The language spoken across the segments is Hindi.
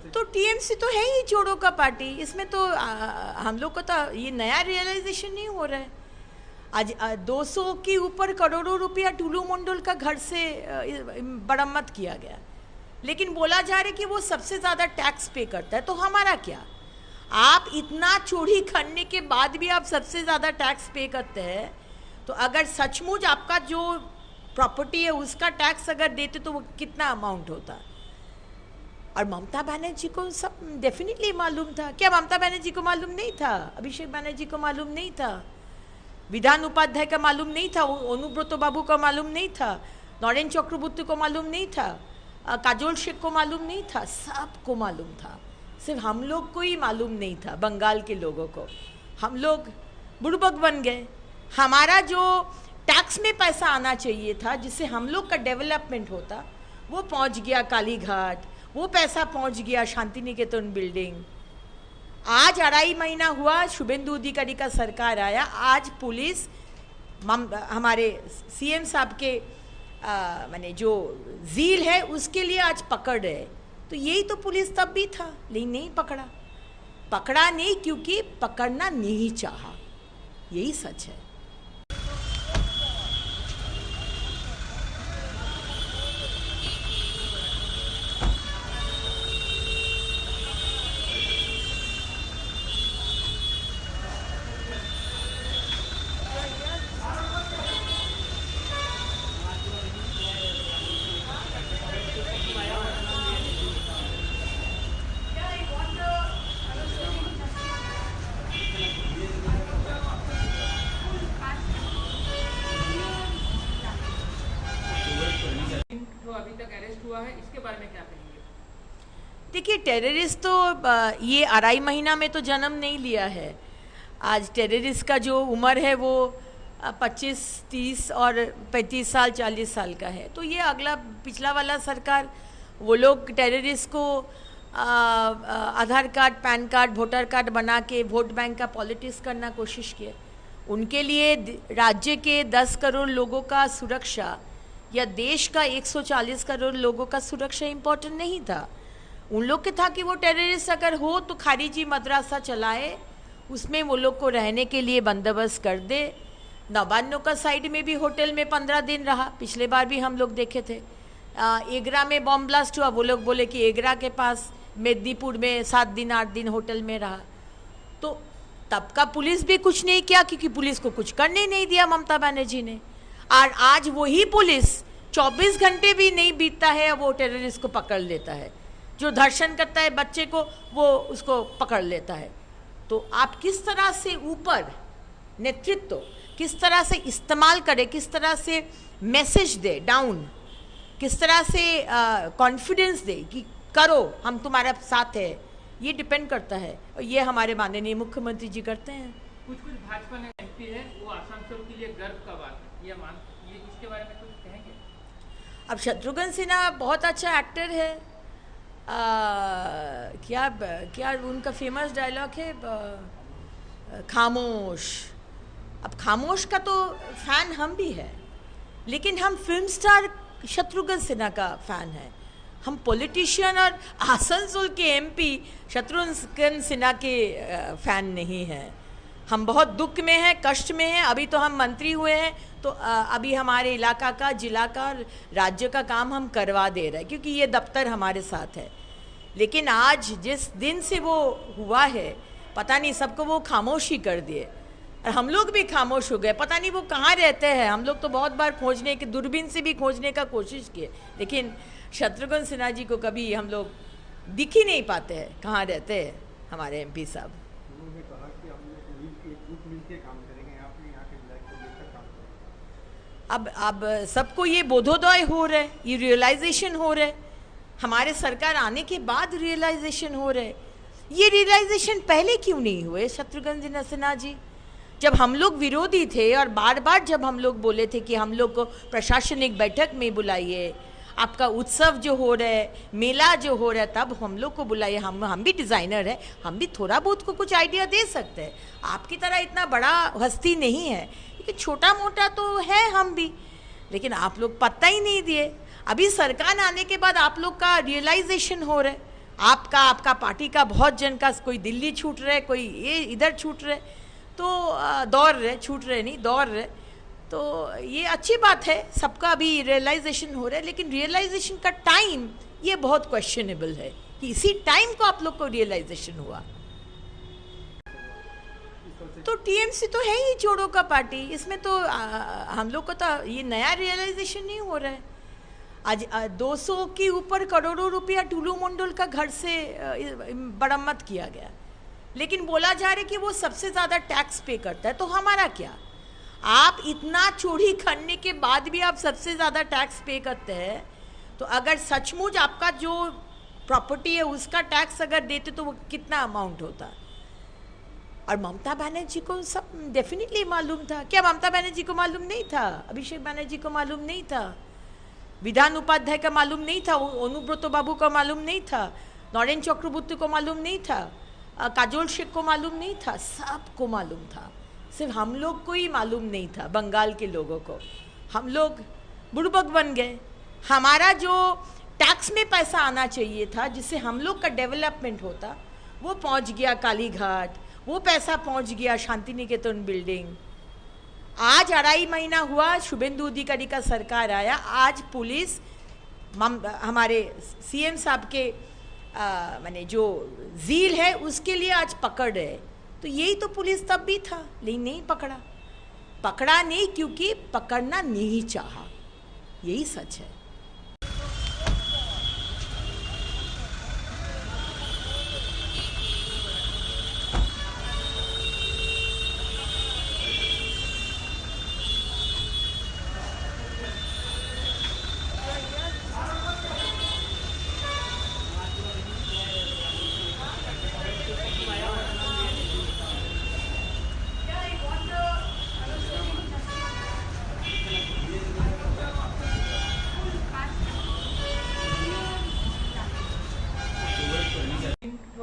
तो टीएमसी तो है ही चोरों का पार्टी, इसमें तो हम लोग को तो ये नया रियलाइजेशन नहीं हो रहा है। आज 200 के ऊपर करोड़ों रुपया टुलू मंडल का घर से बरामद किया गया, लेकिन बोला जा रहा है कि वो सबसे ज़्यादा टैक्स पे करता है। तो हमारा क्या, आप इतना चोरी करने के बाद भी आप सबसे ज़्यादा टैक्स पे करते हैं, तो अगर सचमुच आपका जो प्रॉपर्टी है उसका टैक्स अगर देते तो वो कितना अमाउंट होता। और ममता बनर्जी को सब डेफिनेटली मालूम था। क्या ममता बनर्जी को मालूम नहीं था? अभिषेक बनर्जी को मालूम नहीं था? विधान उपाध्याय का मालूम नहीं था? अनुब्रत बाबू को मालूम नहीं था? नरेन चक्रवर्ती को मालूम नहीं था? काजोल शेख को मालूम नहीं था? सबको मालूम था, सिर्फ हम लोग को ही मालूम नहीं था, बंगाल के लोगों को। हम लोग बुड़बक बन गए। हमारा जो टैक्स में पैसा आना चाहिए था जिससे हम लोग का डेवलपमेंट होता, वो पहुंच गया काली घाट, वो पैसा पहुंच गया शांति निकेतन बिल्डिंग। आज 2.5 महीना हुआ शुभेंदु अधिकारी का सरकार आया, आज पुलिस हमारे सीएम साहब के माने जो जील है उसके लिए आज पकड़ रहे। तो यही तो पुलिस तब भी था, लेकिन नहीं पकड़ा नहीं क्योंकि पकड़ना नहीं चाहा, यही सच है। अभी तक अरेस्ट हुआ है, इसके बारे में क्या कहेंगे? देखिए, टेररिस्ट तो ये 2.5 महीना में तो जन्म नहीं लिया है। आज टेररिस्ट का जो उम्र है वो 25, 30 और 35 साल 40 साल का है। तो ये अगला पिछला वाला सरकार, वो लोग टेररिस्ट को Aadhaar card, PAN card, voter card बना के वोट बैंक का पॉलिटिक्स करना कोशिश किए। उनके लिए राज्य के 10 करोड़ लोगों का सुरक्षा या देश का 140 करोड़ लोगों का सुरक्षा इम्पोर्टेंट नहीं था। उन लोग के था कि वो टेररिस्ट अगर हो तो खारिजी मदरसा चलाए, उसमें वो लोग को रहने के लिए बंदोबस्त कर दे। नवान्नों का साइड में भी होटल में 15 दिन रहा, पिछले बार भी हम लोग देखे थे। एगरा में बॉम्ब ब्लास्ट हुआ, वो लोग बोले कि एगरा के पास मेदिनीपुर में 7 दिन 8 दिन होटल में रहा। तो तब का पुलिस भी कुछ नहीं किया क्योंकि पुलिस को कुछ करने नहीं दिया ममता बनर्जी ने। और आज वही पुलिस 24 घंटे भी नहीं बीतता है वो टेररिस्ट को पकड़ लेता है, जो धर्षण करता है बच्चे को वो उसको पकड़ लेता है। तो आप किस तरह से ऊपर नेतृत्व किस तरह से इस्तेमाल करे, किस तरह से मैसेज दे डाउन, किस तरह से कॉन्फिडेंस दे कि करो हम तुम्हारे साथ है, ये डिपेंड करता है। और ये हमारे माननीय मुख्यमंत्री जी करते हैं। कुछ भाजपा ने एमपी है वो आसानसोल के लिए गर्व का बात है, ये इसके बारे में कुछ कहेंगे? अब शत्रुघ्न सिन्हा बहुत अच्छा एक्टर है। क्या उनका फेमस डायलॉग है, खामोश। अब खामोश का तो फैन हम भी है, लेकिन हम फिल्म स्टार शत्रुघ्न सिन्हा का फैन है। हम पॉलिटिशियन और आसनसोल के एमपी शत्रुघ्न सिन्हा के फैन नहीं हैं। हम बहुत दुख में हैं, कष्ट में हैं। अभी तो हम मंत्री हुए हैं, तो अभी हमारे इलाका का, जिला का, राज्य का काम हम करवा दे रहे हैं क्योंकि ये दफ्तर हमारे साथ है। लेकिन आज जिस दिन से वो हुआ है, पता नहीं सबको वो खामोश ही कर दिए और हम लोग भी खामोश हो गए। पता नहीं वो कहाँ रहते हैं। हम लोग तो बहुत बार खोजने की, दूरबीन से भी खोजने का कोशिश किए, लेकिन शत्रुघ्न सिन्हा जी को कभी हम लोग दिख ही नहीं पाते हैं कहाँ रहते हैं हमारे एमपी साहब। अब सबको ये बोधोदय हो रहा है, ये रियलाइजेशन हो रहा है। हमारे सरकार आने के बाद रियलाइजेशन हो रहा है। ये रियलाइजेशन पहले क्यों नहीं हुए शत्रुघ्न सिन्हा जी? जब हम लोग विरोधी थे और बार बार जब हम लोग बोले थे कि हम लोग को प्रशासनिक बैठक में बुलाइए, आपका उत्सव जो हो रहा है, मेला जो हो रहा है, तब हम लोग को बुलाइए। हम भी डिज़ाइनर हैं, हम भी थोड़ा बहुत को कुछ आइडिया दे सकते हैं। आपकी तरह इतना बड़ा हस्ती नहीं है, क्योंकि छोटा मोटा तो है हम भी, लेकिन आप लोग पता ही नहीं दिए। अभी सरकार आने के बाद आप लोग का रियलाइजेशन हो रहा है, आपका पार्टी का बहुत जन का, कोई दिल्ली छूट रहे, कोई ये इधर छूट रहे, तो दौड़ रहे, छूट रहे नहीं, दौड़ रहे। तो ये अच्छी बात है, सबका अभी रियलाइजेशन हो रहा है, लेकिन रियलाइजेशन का टाइम ये बहुत क्वेश्चनेबल है कि इसी टाइम को आप लोग को रियलाइजेशन हुआ। तो टीएमसी तो है ही चोरों का पार्टी, इसमें तो हम लोग को तो ये नया रियलाइजेशन नहीं हो रहा है। आज 200 के ऊपर करोड़ों रुपया टुलू मंडल का घर से बरामद किया गया, लेकिन बोला जा रहा है कि वो सबसे ज़्यादा टैक्स पे करता है। तो हमारा क्या, आप इतना चोरी करने के बाद भी आप सबसे ज़्यादा टैक्स पे करते हैं, तो अगर सचमुच आपका जो प्रॉपर्टी है उसका टैक्स अगर देते तो वो कितना अमाउंट होता। और ममता बनर्जी को सब डेफिनेटली मालूम था। क्या ममता बनर्जी को मालूम नहीं था? अभिषेक बनर्जी को मालूम नहीं था? विधान उपाध्याय का मालूम नहीं था? अनुब्रत बाबू को मालूम नहीं था? नरेन चक्रवर्ती को मालूम नहीं था? काजोल शेख को मालूम नहीं था? सबको मालूम था, सिर्फ हम लोग को ही मालूम नहीं था, बंगाल के लोगों को। हम लोग बुड़बक बन गए। हमारा जो टैक्स में पैसा आना चाहिए था, जिससे हम लोग का डेवलपमेंट होता, वो पहुंच गया कालीघाट, वो पैसा पहुंच गया शांति निकेतन बिल्डिंग। आज 2.5 महीना हुआ शुभेंदु अधिकारी का सरकार आया, आज पुलिस हमारे सीएम साहब के माने जो जील है उसके लिए आज पकड़ है। तो यही तो पुलिस तब भी था, लेकिन नहीं पकड़ा नहीं, क्योंकि पकड़ना नहीं चाहा। यही सच है।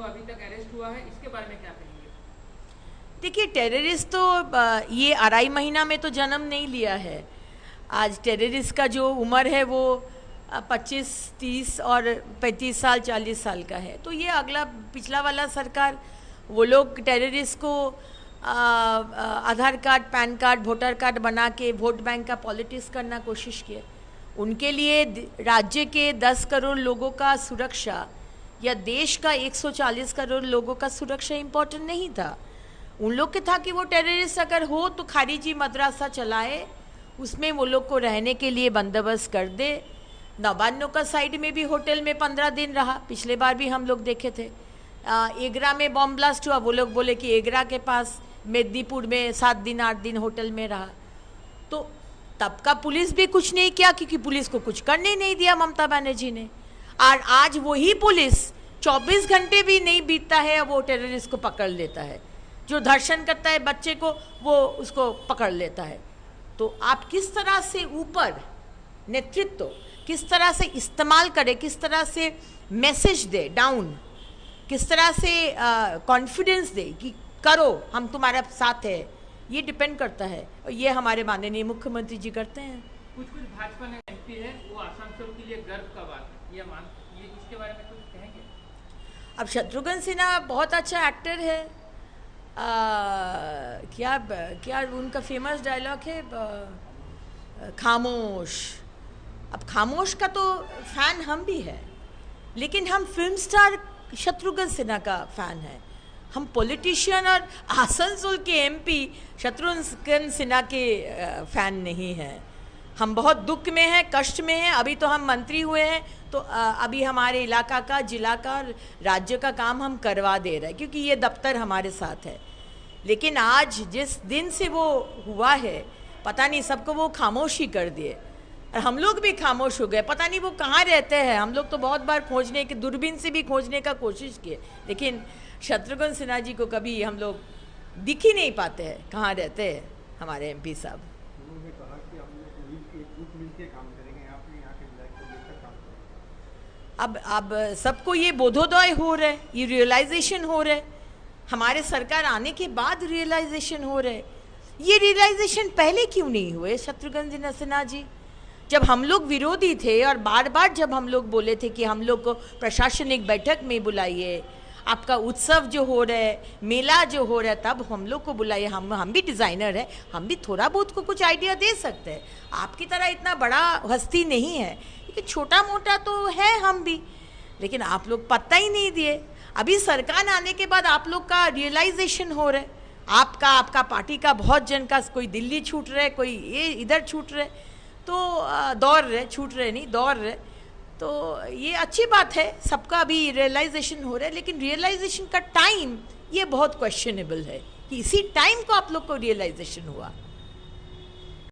अभी तक अरेस्ट हुआ है, इसके बारे में क्या कहेंगे? देखिए, टेररिस्ट तो ये 2.5 महीना में तो जन्म नहीं लिया है। आज टेररिस्ट का जो उम्र है वो 25, 30 और 35 साल, 40 साल का है। तो ये अगला पिछला वाला सरकार, वो लोग टेररिस्ट को Aadhaar card, PAN card, voter card बना के वोट बैंक का पॉलिटिक्स करना कोशिश किए। उनके लिए राज्य के 10 करोड़ लोगों का सुरक्षा या देश का 140 करोड़ लोगों का सुरक्षा इम्पोर्टेंट नहीं था। उन लोग के था कि वो टेररिस्ट अगर हो तो खारिजी मदरसा चलाए, उसमें वो लोग को रहने के लिए बंदोबस्त कर दे। नवान्नों का साइड में भी होटल में 15 दिन रहा, पिछले बार भी हम लोग देखे थे। एगरा में बॉम्ब ब्लास्ट हुआ, वो लोग बोले कि एगरा के पास मेदिनीपुर में 7 दिन 8 दिन होटल में रहा। तो तब का पुलिस भी कुछ नहीं किया, क्योंकि पुलिस को कुछ करने नहीं दिया ममता बनर्जी ने। और आज वही पुलिस 24 घंटे भी नहीं बीतता है, वो टेररिस्ट को पकड़ लेता है। जो धर्षण करता है बच्चे को, वो उसको पकड़ लेता है। तो आप किस तरह से ऊपर नेतृत्व किस तरह से इस्तेमाल करे, किस तरह से मैसेज दे डाउन, किस तरह से कॉन्फिडेंस दे कि करो, हम तुम्हारे साथ है, ये डिपेंड करता है। और ये हमारे माननीय मुख्यमंत्री जी करते हैं। कुछ भाजपा ने एमपी है, वो आसानसोल के लिए गर्व का बात है, ये इसके बारे में कुछ कहेंगे? अब शत्रुघ्न सिन्हा बहुत अच्छा एक्टर है। क्या उनका फेमस डायलॉग है, खामोश। अब खामोश का तो फैन हम भी है, लेकिन हम फिल्म स्टार शत्रुघ्न सिन्हा का फैन है। हम पॉलिटिशियन और आसनसोल के एमपी शत्रुघ्न सिन्हा के फैन नहीं हैं। हम बहुत दुख में हैं, कष्ट में हैं। अभी तो हम मंत्री हुए हैं, तो अभी हमारे इलाका का, जिला का, राज्य का काम हम करवा दे रहे हैं, क्योंकि ये दफ्तर हमारे साथ है। लेकिन आज जिस दिन से वो हुआ है, पता नहीं सबको वो खामोश ही कर दिए, और हम लोग भी खामोश हो गए। पता नहीं वो कहाँ रहते हैं। हम लोग तो बहुत बार खोजने की, दूरबीन से भी खोजने का कोशिश किए, लेकिन शत्रुघ्न सिन्हा जी को कभी हम लोग दिख ही नहीं पाते हैं, कहाँ रहते हैं हमारे एमपी साहब। उन्होंने कहा कि हम लोग एकजुट मिलकर काम करेंगे, आपने यहाँ के विधायक को लेकर काम करेंगे। अब सबको ये बोधोदय हो रहा है, ये रियलाइजेशन हो रहा है। हमारे सरकार आने के बाद रियलाइजेशन हो रहा है। ये रियलाइजेशन पहले क्यों नहीं हुए शत्रुघ्न सिन्हा जी? जब हम लोग विरोधी थे और बार बार जब हम लोग बोले थे कि हम लोग को प्रशासनिक बैठक में बुलाइए, आपका उत्सव जो हो रहा है, मेला जो हो रहा है, तब हम लोग को बुलाइए। हम भी डिज़ाइनर हैं, हम भी थोड़ा बहुत को कुछ आइडिया दे सकते हैं। आपकी तरह इतना बड़ा हस्ती नहीं है, लेकिन छोटा मोटा तो है हम भी, लेकिन आप लोग पत्ता ही नहीं दिए। अभी सरकार आने के बाद आप लोग का रियलाइजेशन हो रहा है, आपका पार्टी का बहुत जन का, कोई दिल्ली छूट रहे, कोई ये इधर छूट रहे, तो दौड़ रहे, छूट रहे नहीं, दौड़ रहे। तो ये अच्छी बात है, सबका अभी रियलाइजेशन हो रहा है, लेकिन रियलाइजेशन का टाइम ये बहुत क्वेश्चनेबल है कि इसी टाइम को आप लोग को रियलाइजेशन हुआ।